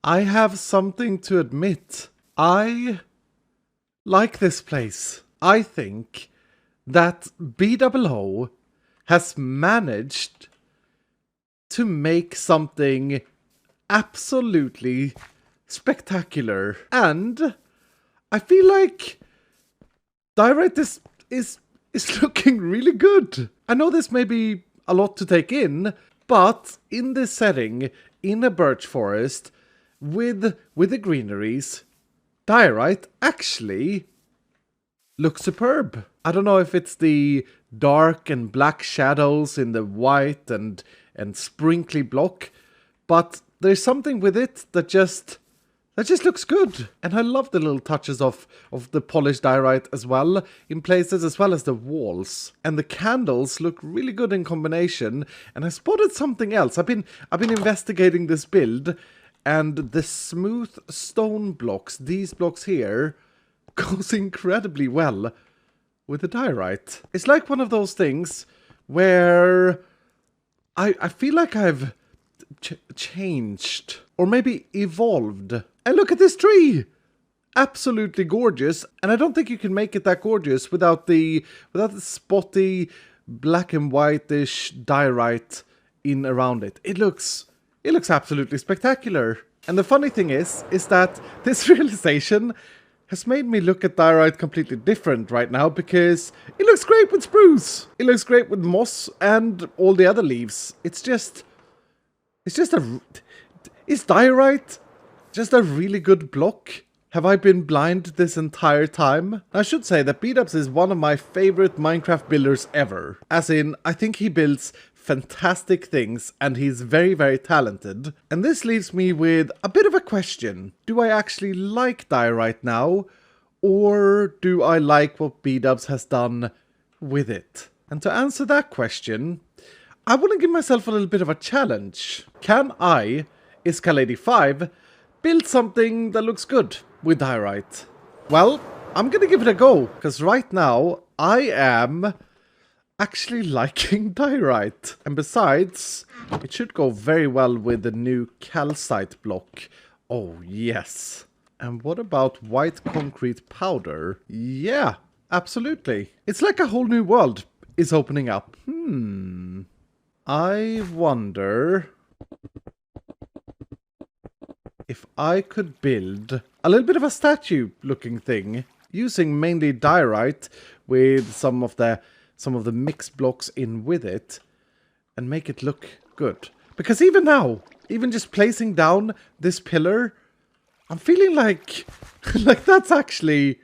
I have something to admit. I like this place. I think that BOO has managed to make something absolutely spectacular. And I feel like Diorite is looking really good. I know this may be a lot to take in, but in this setting, in a birch forest, with the greeneries, Diorite actually looks superb. I don't know if it's the dark and black shadows in the white and sprinkly block, but there's something with it that just looks good. And I love the little touches of the polished diorite as well, in places, as well as the walls. And the candles look really good in combination. And I spotted something else. I've been investigating this build, and the smooth stone blocks, these blocks here, goes incredibly well with the diorite. It's like one of those things where I feel like I've changed, or maybe evolved. And look at this tree! Absolutely gorgeous, and I don't think you can make it that gorgeous without the spotty black and whitish diorite in around it. It looks absolutely spectacular. And the funny thing is that this realization has made me look at diorite completely different right now, because it looks great with spruce. It looks great with moss and all the other leaves. Is diorite just a really good block? Have I been blind this entire time? I should say that BDubs is one of my favorite Minecraft builders ever. As in, I think he builds fantastic things, and he's very, very talented. And this leaves me with a bit of a question. Do I actually like diorite now? Or do I like what BDubs has done with it? And to answer that question, I want to give myself a little bit of a challenge. Can I, Iska85, build something that looks good with diorite? Well, I'm gonna give it a go, because right now I am actually liking diorite. And besides, it should go very well with the new calcite block. Oh, yes. And what about white concrete powder? Yeah, absolutely. It's like a whole new world is opening up. I wonder if I could build a little bit of a statue looking thing using mainly diorite with some of the mixed blocks in with it, and make it look good. Because even now, even just placing down this pillar, I'm feeling like that's actually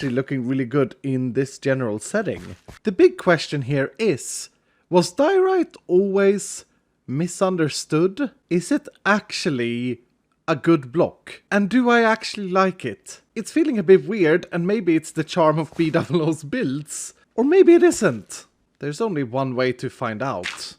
looking really good in this general setting. The big question here is, was diorite always misunderstood? Is it actually a good block? And do I actually like it? It's feeling a bit weird, and maybe it's the charm of BOO's builds. Or maybe it isn't. There's only one way to find out.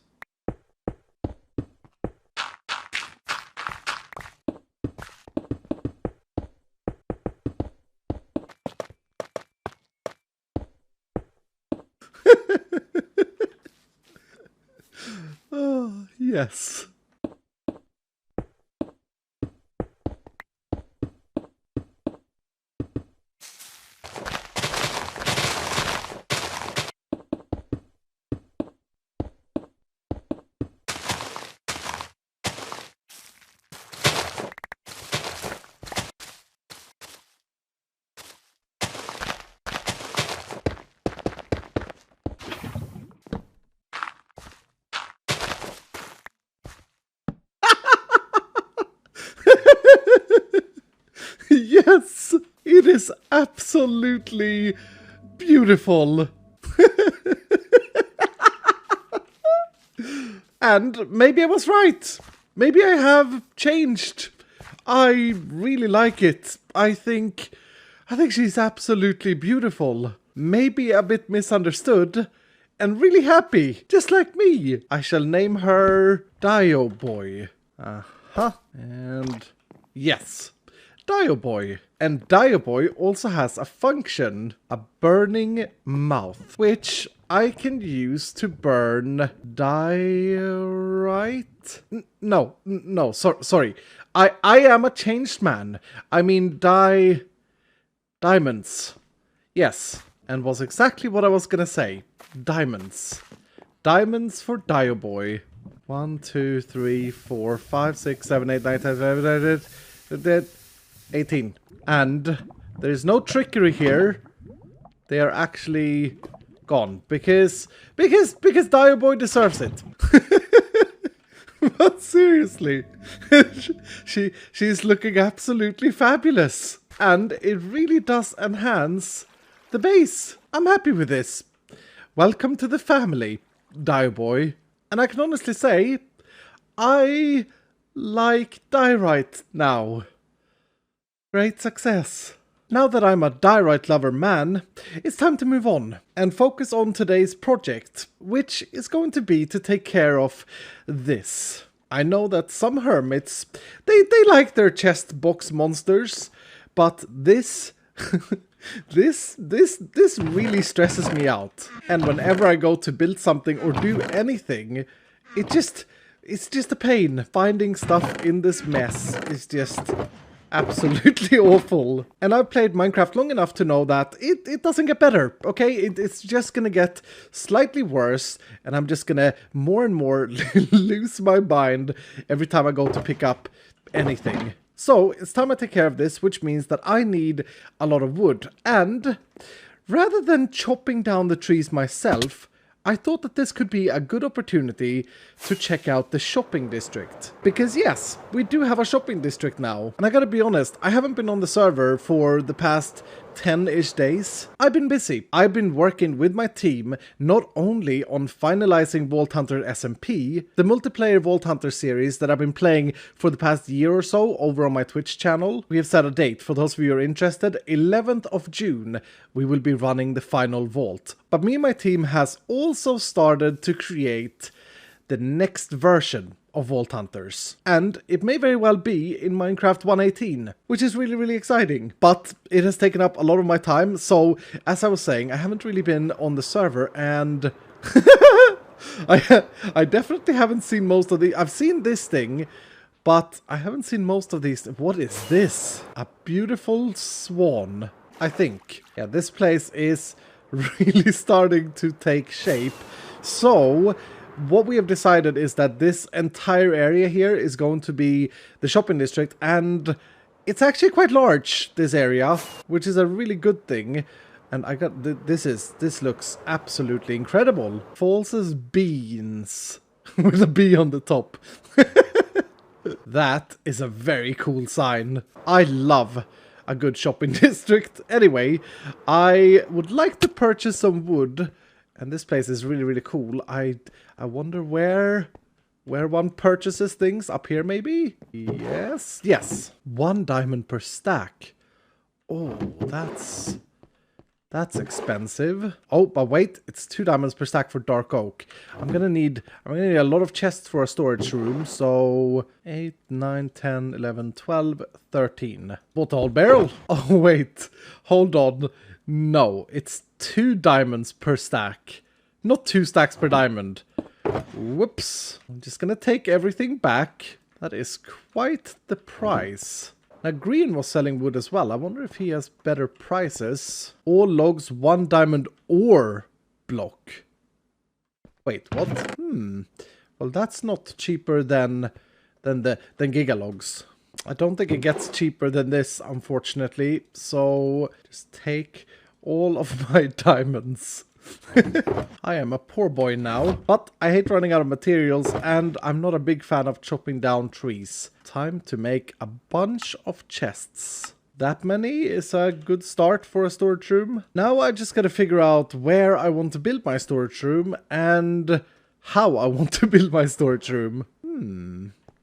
Oh, yes. Yes, it is absolutely beautiful. And maybe I was right. Maybe I have changed. I really like it. I think she's absolutely beautiful. Maybe a bit misunderstood, and really happy, just like me. I shall name her DioBoy. And yes, DioBoy. And DioBoy also has a function, a burning mouth, which I can use to burn diorite. wait. No, sorry. I am a changed man. I mean, diamonds. Yes, and was exactly what I was gonna say. Diamonds. Diamonds for Dioboy. 1, 2, 3, 4, 5, 6, 7, 8, 9, 10, 11, 18. And there is no trickery here. They are actually gone because Dioboy deserves it. But seriously, she's looking absolutely fabulous, and it really does enhance the base. I'm happy with this. Welcome to the family, Dioboy. And I can honestly say, I like diorite now. Great success. Now that I'm a diorite lover man, it's time to move on and focus on today's project, which is going to be to take care of this. I know that some hermits, they like their chest box monsters, but this this really stresses me out. And whenever I go to build something or do anything, it's just a pain. Finding stuff in this mess is just absolutely awful. And I've played Minecraft long enough to know that it doesn't get better, okay? It's just gonna get slightly worse, and I'm just gonna more and more lose my mind every time I go to pick up anything. So it's time I take care of this, which means that I need a lot of wood. And rather than chopping down the trees myself, I thought that this could be a good opportunity to check out the shopping district. Because yes, we do have a shopping district now. And I gotta be honest, I haven't been on the server for the past 10-ish days. I've been busy. I've been working with my team not only on finalizing Vault Hunter SMP, the multiplayer Vault Hunter series that I've been playing for the past year or so over on my Twitch channel. We have set a date for those of you who are interested. 11th of June, we will be running the final vault. But me and my team has also started to create the next version of Vault Hunters. And it may very well be in Minecraft 1.18, which is really, really exciting. But it has taken up a lot of my time, so as I was saying, I haven't really been on the server, and I definitely haven't seen most of the... I've seen this thing, but I haven't seen most of these. What is this? A beautiful swan, I think. Yeah, this place is really starting to take shape. So what we have decided is that this entire area here is going to be the shopping district, and it's actually quite large, this area, which is a really good thing. And I got this looks absolutely incredible. False's Beans with a B on the top. That is a very cool sign. I love a good shopping district. Anyway, I would like to purchase some wood. And this place is really, really cool. I wonder where one purchases things. Up here, maybe? Yes. Yes. 1 diamond per stack. Oh, that's expensive. Oh, but wait, it's 2 diamonds per stack for dark oak. I'm gonna need a lot of chests for a storage room. So 8, 9, 10, 11, 12, 13. Bought a whole barrel. Oh wait, hold on. No, it's 2 diamonds per stack. Not 2 stacks per diamond. Whoops. I'm just gonna take everything back. That is quite the price. Now, Green was selling wood as well. I wonder if he has better prices. All logs, 1 diamond ore block. Wait, what? Well, that's not cheaper than Gigalogs. I don't think it gets cheaper than this, unfortunately. So just take all of my diamonds. I am a poor boy now, but I hate running out of materials, and I'm not a big fan of chopping down trees. Time to make a bunch of chests. That many is a good start for a storage room. Now I just gotta figure out where I want to build my storage room and how I want to build my storage room.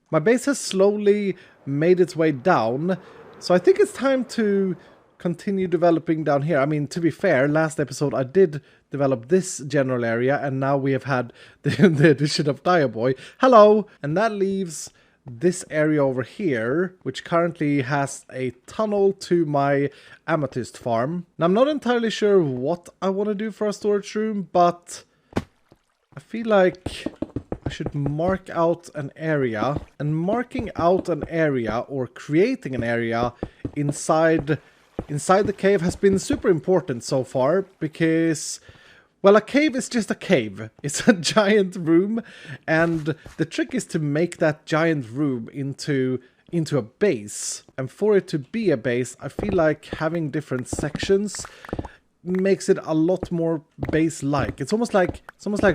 My base has slowly made its way down, so I think it's time to continue developing down here. I mean, to be fair, last episode I did develop this general area, and now we have had the addition of Dioboy. Hello! And that leaves this area over here, which currently has a tunnel to my amethyst farm. Now, I'm not entirely sure what I want to do for a storage room, but I feel like I should mark out an area. And marking out an area or creating an area inside the cave has been super important so far because, well, a cave is just a cave. It's a giant room, and the trick is to make that giant room into a base. And for it to be a base, I feel like having different sections makes it a lot more base-like. It's almost like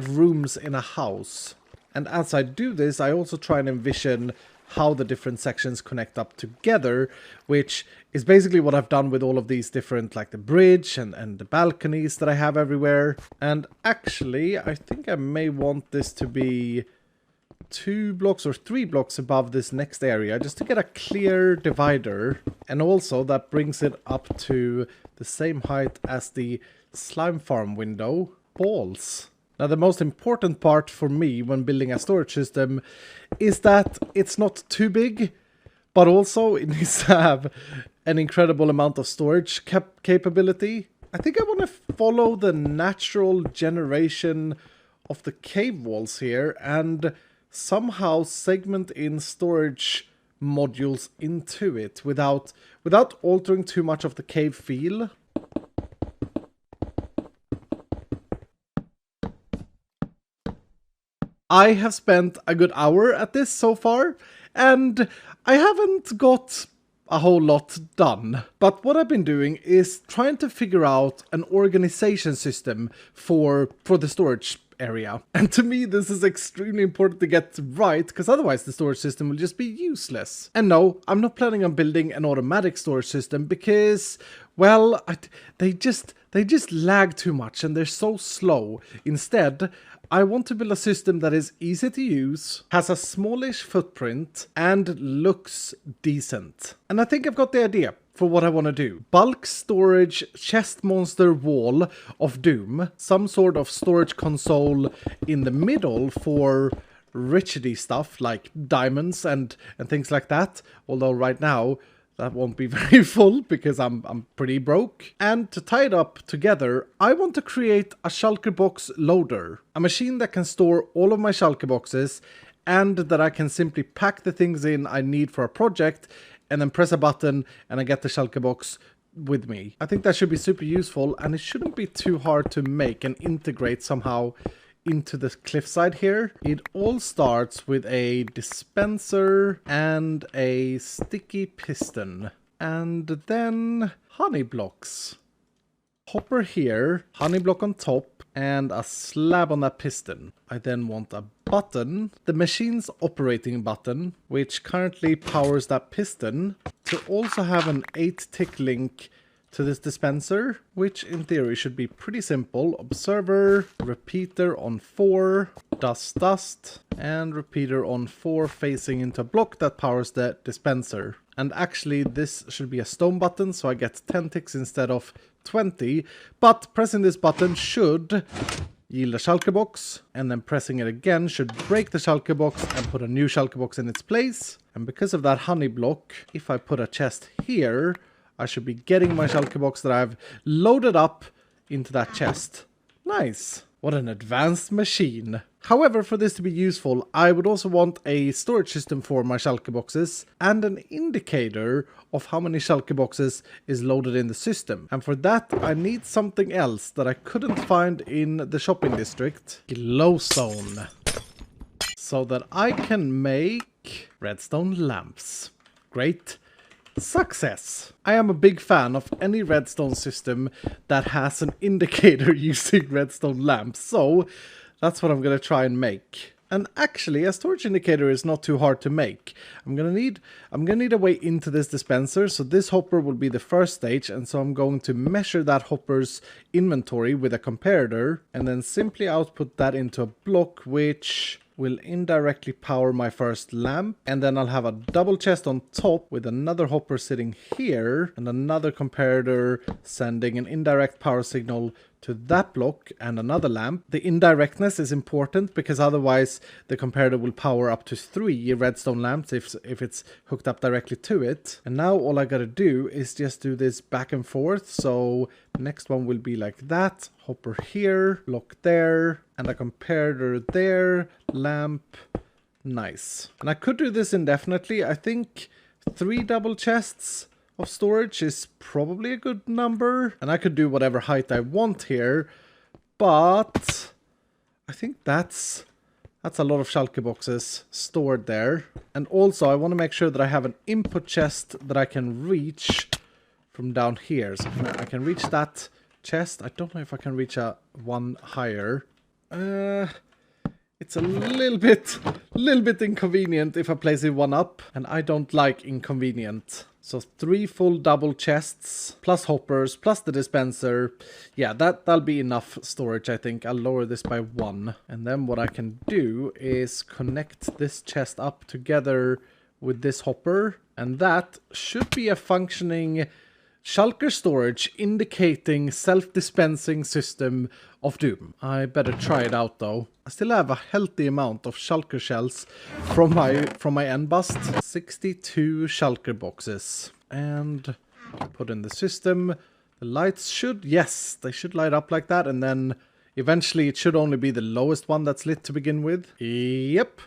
rooms in a house. And as I do this, I also try and envision how the different sections connect up together, which is basically what I've done with all of these different, like the bridge and the balconies that I have everywhere. And actually, I think I may want this to be 2 blocks or 3 blocks above this next area, just to get a clear divider. And also that brings it up to the same height as the slime farm window. Balls. Now, the most important part for me when building a storage system is that it's not too big, but also it needs to have an incredible amount of storage capability. I think I want to follow the natural generation of the cave walls here and somehow segment in storage modules into it without altering too much of the cave feel. I have spent a good hour at this so far, and I haven't got a whole lot done. But what I've been doing is trying to figure out an organization system for the storage area. And to me, this is extremely important to get right, because otherwise the storage system will just be useless. And no, I'm not planning on building an automatic storage system because, well, they just lag too much and they're so slow. Instead, I want to build a system that is easy to use, has a smallish footprint, and looks decent. And I think I've got the idea for what I want to do. Bulk storage chest monster wall of doom. Some sort of storage console in the middle for richity stuff like diamonds and things like that. Although right now that won't be very full because I'm pretty broke. And to tie it up together, I want to create a shulker box loader. A machine that can store all of my shulker boxes and that I can simply pack the things in I need for a project and then press a button and I get the shulker box with me. I think that should be super useful, and it shouldn't be too hard to make and integrate somehow into the cliffside here. It all starts with a dispenser and a sticky piston, and then honey blocks. Hopper here, honey block on top, and a slab on that piston. I then want a button, the machine's operating button, which currently powers that piston, to also have an 8-tick link to this dispenser, which in theory should be pretty simple. Observer, repeater on 4, dust, and repeater on 4 facing into a block that powers the dispenser. And actually this should be a stone button, so I get 10 ticks instead of 20, but pressing this button should yield a shulker box, and then pressing it again should break the shulker box and put a new shulker box in its place. And because of that honey block, if I put a chest here, I should be getting my shulker box that I've loaded up into that chest. Nice. What an advanced machine. However, for this to be useful, I would also want a storage system for my shulker boxes and an indicator of how many shulker boxes is loaded in the system. And for that, I need something else that I couldn't find in the shopping district. Glowstone. So that I can make redstone lamps. Great. Success! I am a big fan of any redstone system that has an indicator using redstone lamps, so that's what I'm going to try and make. And actually, a storage indicator is not too hard to make. I'm gonna need a way into this dispenser, so this hopper will be the first stage, and so I'm going to measure that hopper's inventory with a comparator, and then simply output that into a block which will indirectly power my first lamp, and then I'll have a double chest on top with another hopper sitting here and another comparator sending an indirect power signal to that block and another lamp. The indirectness is important because otherwise the comparator will power up to 3 redstone lamps if it's hooked up directly to it. And now all I gotta do is just do this back and forth. So next one will be like that. Hopper here, block there, and a comparator there, lamp. Nice. And I could do this indefinitely. I think 3 double chests of storage is probably a good number. And I could do whatever height I want here. But I think that's a lot of shulker boxes stored there. And also I want to make sure that I have an input chest that I can reach from down here. So I can reach that chest. I don't know if I can reach one higher. It's a little bit inconvenient if I place it one up, and I don't like inconvenient. So 3 full double chests, plus hoppers, plus the dispenser. Yeah, that'll be enough storage, I think. I'll lower this by 1. And then what I can do is connect this chest up together with this hopper. And that should be a functioning shulker storage indicating self-dispensing system of doom. I better try it out though. I still have a healthy amount of shulker shells from my end bust. 62 shulker boxes. And put in the system. The lights should, yes, they should light up like that, and then eventually it should only be the lowest one that's lit to begin with. Yep.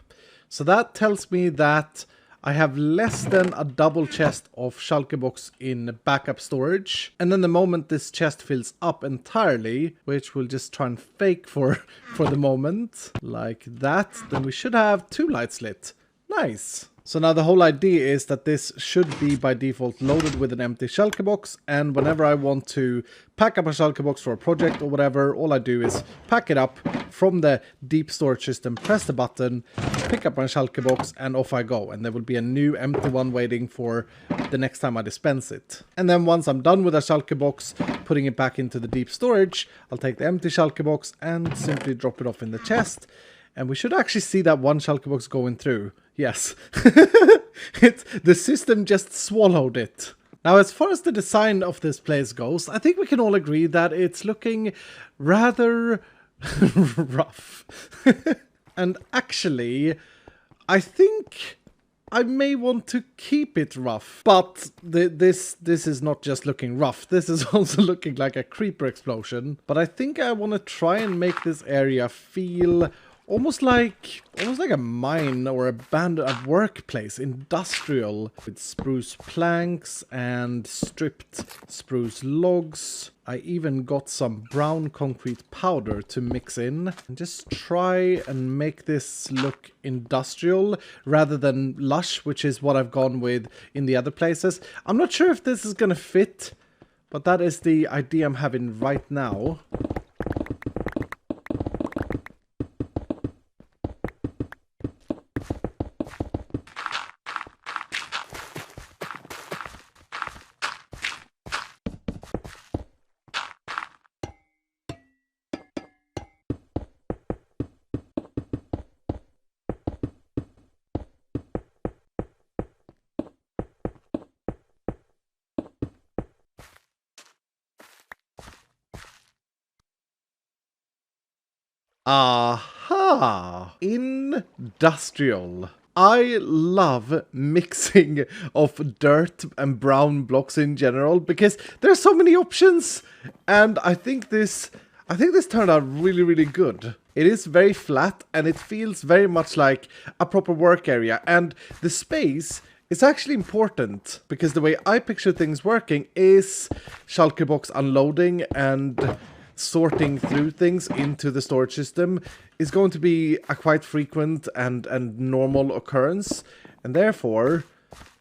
So that tells me that I have less than a double chest of shulker box in backup storage. And then the moment this chest fills up entirely, which we'll just try and fake for the moment, like that, then we should have 2 lights lit. Nice. So now the whole idea is that this should be by default loaded with an empty shulker box, and whenever I want to pack up a shulker box for a project or whatever, all I do is pack it up from the deep storage system, press the button, pick up my shulker box, and off I go. And there will be a new empty one waiting for the next time I dispense it. And then once I'm done with a shulker box, putting it back into the deep storage, I'll take the empty shulker box and simply drop it off in the chest. And we should actually see that one shulker box going through. Yes. The system just swallowed it. Now, as far as the design of this place goes, I think we can all agree that it's looking rather rough. And actually, I think I may want to keep it rough. But this is not just looking rough. This is also looking like a creeper explosion. But I think I want to try and make this area feel almost like a mine or a workplace, industrial, with spruce planks and stripped spruce logs. I even got some brown concrete powder to mix in and just try and make this look industrial rather than lush, which is what I've gone with in the other places. I'm not sure if this is gonna fit, but that is the idea I'm having right now. Aha! Industrial. I love mixing of dirt and brown blocks in general because there's so many options, and I think this turned out really, really good. It is very flat and it feels very much like a proper work area, and the space is actually important because the way I picture things working is shulker box unloading and sorting through things into the storage system is going to be a quite frequent and normal occurrence, and therefore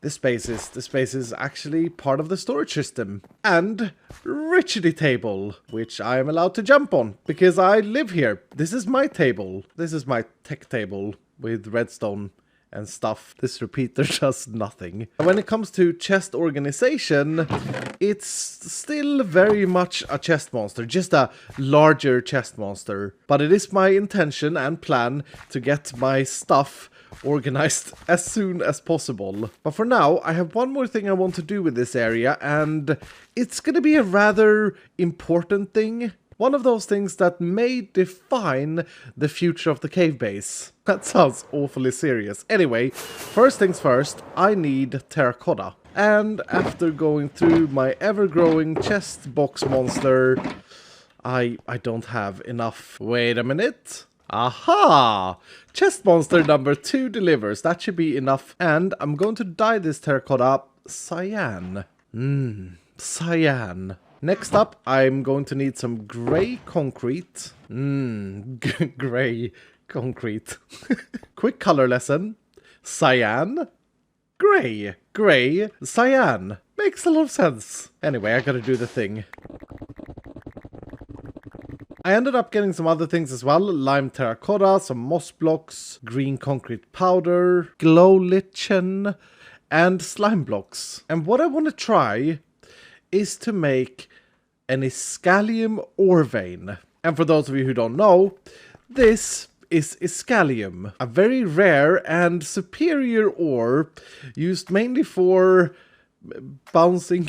the space is actually part of the storage system. And Richardy table, which I am allowed to jump on because I live here. This is my table. This is my tech table with redstone and stuff. This repeater does nothing. When it comes to chest organization, it's still very much a chest monster, just a larger chest monster. But it is my intention and plan to get my stuff organized as soon as possible. But for now, I have one more thing I want to do with this area, and it's gonna be a rather important thing. One of those things that may define the future of the cave base. That sounds awfully serious. Anyway, first things first, I need terracotta. And after going through my ever-growing chest box monster, I don't have enough. Wait a minute. Aha! Chest monster number 2 delivers. That should be enough. And I'm going to dye this terracotta cyan. Cyan. Next up, I'm going to need some gray concrete. Gray concrete. Quick color lesson. Cyan. Gray. Gray. Cyan. Makes a lot of sense. Anyway, I gotta do the thing. I ended up getting some other things as well. Lime terracotta, some moss blocks, green concrete powder, glow lichen, and slime blocks. And what I want to try is to make an Iskalium ore vein. And for those of you who don't know, this is Iskalium, a very rare and superior ore used mainly for bouncing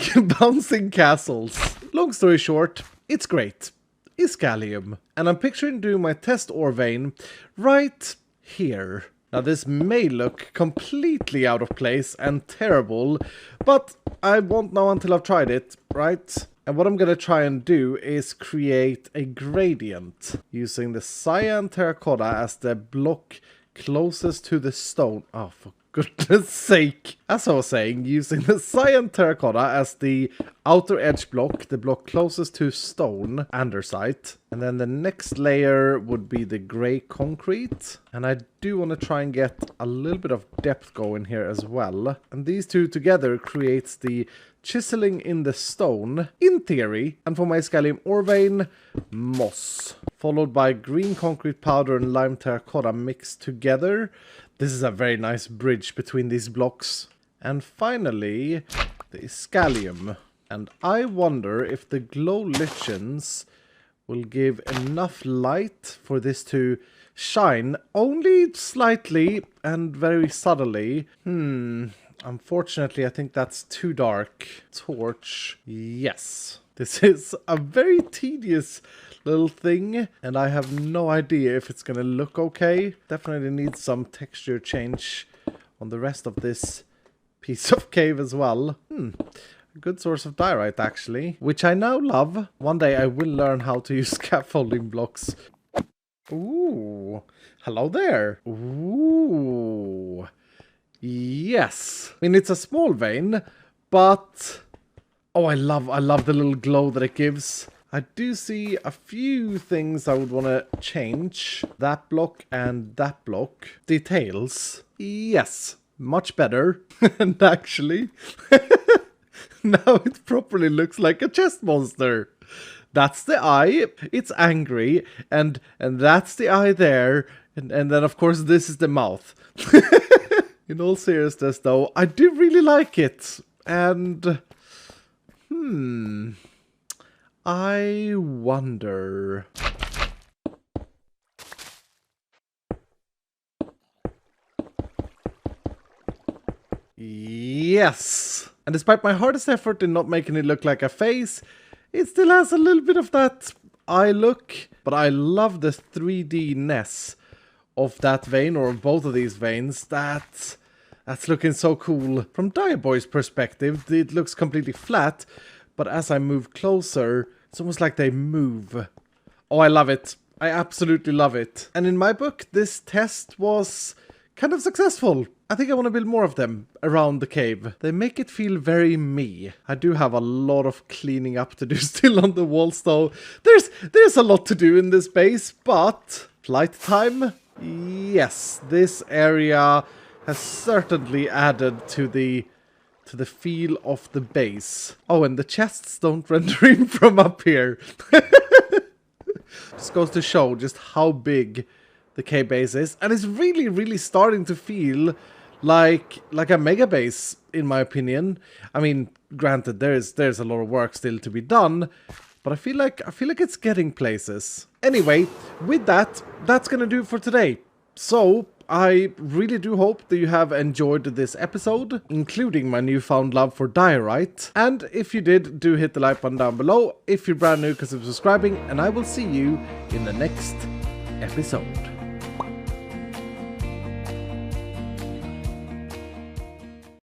castles. Long story short, it's great. Iskalium. And I'm picturing doing my test ore vein right here. Now this may look completely out of place and terrible, but I won't know until I've tried it, right? And what I'm gonna try and do is create a gradient using the cyan terracotta as the block closest to the stone. Oh, for goodness sake. As I was saying, using the cyan terracotta as the outer edge block, the block closest to stone, andesite. And then the next layer would be the gray concrete. And I do want to try and get a little bit of depth going here as well. And these two together creates the chiseling in the stone, in theory. And for my Iskalium ore vein, moss. Followed by green concrete powder and lime terracotta mixed together. This is a very nice bridge between these blocks. And finally, the Iskalium. And I wonder if the glow lichens will give enough light for this to shine only slightly and very subtly. Unfortunately, I think that's too dark. Torch. Yes. This is a very tedious little thing, and I have no idea if it's gonna look okay. Definitely needs some texture change on the rest of this piece of cave as well. A good source of diorite actually, which I now love. One day I will learn how to use scaffolding blocks. Ooh, hello there. Ooh, yes. I mean, it's a small vein, but oh, I love the little glow that it gives. I do see a few things I would want to change. That block and that block. Details. Yes, much better. And actually, now it properly looks like a chest monster. That's the eye. It's angry. And that's the eye there. And then, of course, this is the mouth. In all seriousness, though, I do really like it. And I wonder. Yes! And despite my hardest effort in not making it look like a face, it still has a little bit of that eye look. But I love the 3D-ness of that vein, or of both of these veins. That's looking so cool. From Diaboy's perspective, it looks completely flat. But as I move closer, it's almost like they move. Oh, I love it. I absolutely love it. And in my book, this test was kind of successful. I think I want to build more of them around the cave. They make it feel very me. I do have a lot of cleaning up to do still on the walls, though. There's a lot to do in this base, but flight time? Yes, this area has certainly added to the feel of the base. Oh, and the chests don't render in from up here. Just goes to show just how big the cave base is. And it's really, really starting to feel like a mega base, in my opinion. I mean, granted, there's a lot of work still to be done, but I feel like it's getting places. Anyway, with that, that's gonna do it for today. So, I really do hope that you have enjoyed this episode, including my newfound love for diorite. And if you did, do hit the like button down below. If you're brand new, consider subscribing, and I will see you in the next episode.